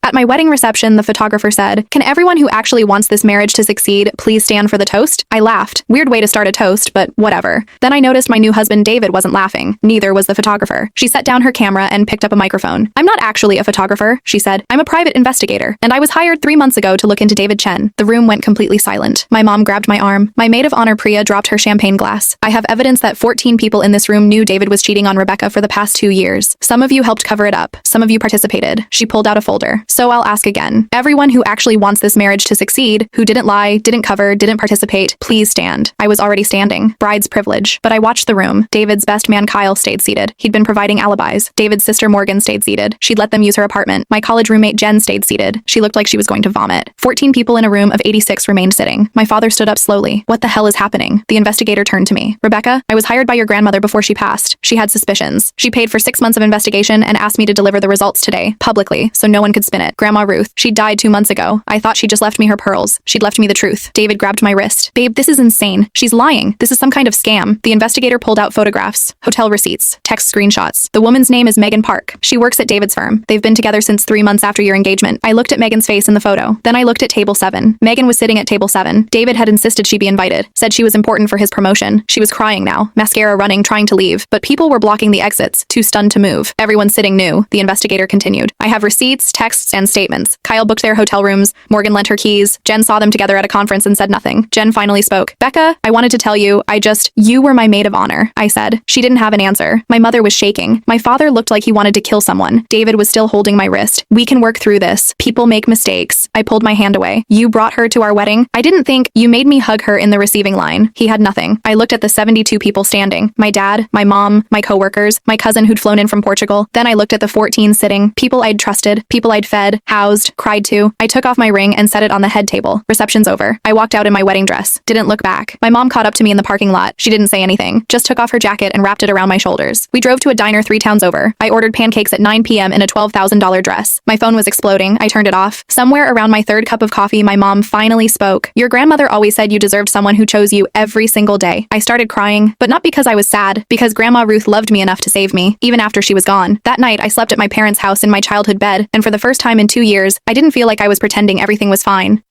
At my wedding reception, the photographer said, "Can everyone who actually wants this marriage to succeed please stand for the toast?" I laughed. Weird way to start a toast, but whatever. Then I noticed my new husband David wasn't laughing. Neither was the photographer. She set down her camera and picked up a microphone. "I'm not actually a photographer," she said. "I'm a private investigator, and I was hired 3 months ago to look into David Chen." The room went completely silent. My mom grabbed my arm. My maid of honor Priya dropped her champagne glass. "I have evidence that 14 people in this room knew David was cheating on Rebecca for the past 2 years. Some of you helped cover it up. Some of you participated." She pulled out a folder. "So I'll ask again. Everyone who actually wants this marriage to succeed, who didn't lie, didn't cover, didn't participate, please stand." I was already standing. Bride's privilege. But I watched the room. David's best man Kyle stayed seated. He'd been providing alibis. David's sister Morgan stayed seated. She'd let them use her apartment. My college roommate Jen stayed seated. She looked like she was going to vomit. 14 people in a room of 86 remained sitting. My father stood up slowly. "What the hell is happening?" The investigator turned to me. "Rebecca, I was hired by your grandmother before she passed. She had suspicions. She paid for 6 months of investigation and asked me to deliver the results today, publicly, so no one could spin it. Grandma Ruth, she died 2 months ago. I thought she just left me her pearls. She'd left me the truth." David grabbed my wrist. "Babe, this is insane. She's lying. This is some kind of scam." The investigator pulled out photographs, hotel receipts, text screenshots. "The woman's name is Megan Park. She works at David's firm. They've been together since 3 months after your engagement." I looked at Megan's face in the photo. Then I looked at table 7. Megan was sitting at table 7. David had insisted she be invited, said she was important for his promotion. She was crying now, mascara running, trying to leave, but people were blocking the exits, too stunned to move. Everyone sitting knew. The investigator continued. "I have receipts, texts, and statements. Kyle booked their hotel rooms. Morgan lent her keys. Jen saw them together at a conference and said nothing." Jen finally spoke. "Becca, I wanted to tell you, you were my maid of honor," I said. She didn't have an answer. My mother was shaking. My father looked like he wanted to kill someone. David was still holding my wrist. "We can work through this. People make mistakes." I pulled my hand away. "You brought her to our wedding?" "I didn't think you made me hug her in the receiving line." He had nothing. I looked at the 72 people standing. My dad, my mom, my coworkers, my cousin who'd flown in from Portugal. Then I looked at the 14 sitting, people I'd trusted, people I'd fed, housed, cried to. I took off my ring and set it on the head table. Reception's over. I walked out in my wedding dress. Didn't look back. My mom caught up to me in the parking lot. She didn't say anything. Just took off her jacket and wrapped it around my shoulders. We drove to a diner 3 towns over. I ordered pancakes at 9 p.m. in a $12,000 dress. My phone was exploding. I turned it off. Somewhere around my 3rd cup of coffee, my mom finally spoke. "Your grandmother always said you deserved someone who chose you every single day." I started crying, but not because I was sad, because Grandma Ruth loved me enough to save me, even after she was gone. That night, I slept at my parents' house in my childhood bed, and for the first time in 2 years, I didn't feel like I was pretending everything was fine.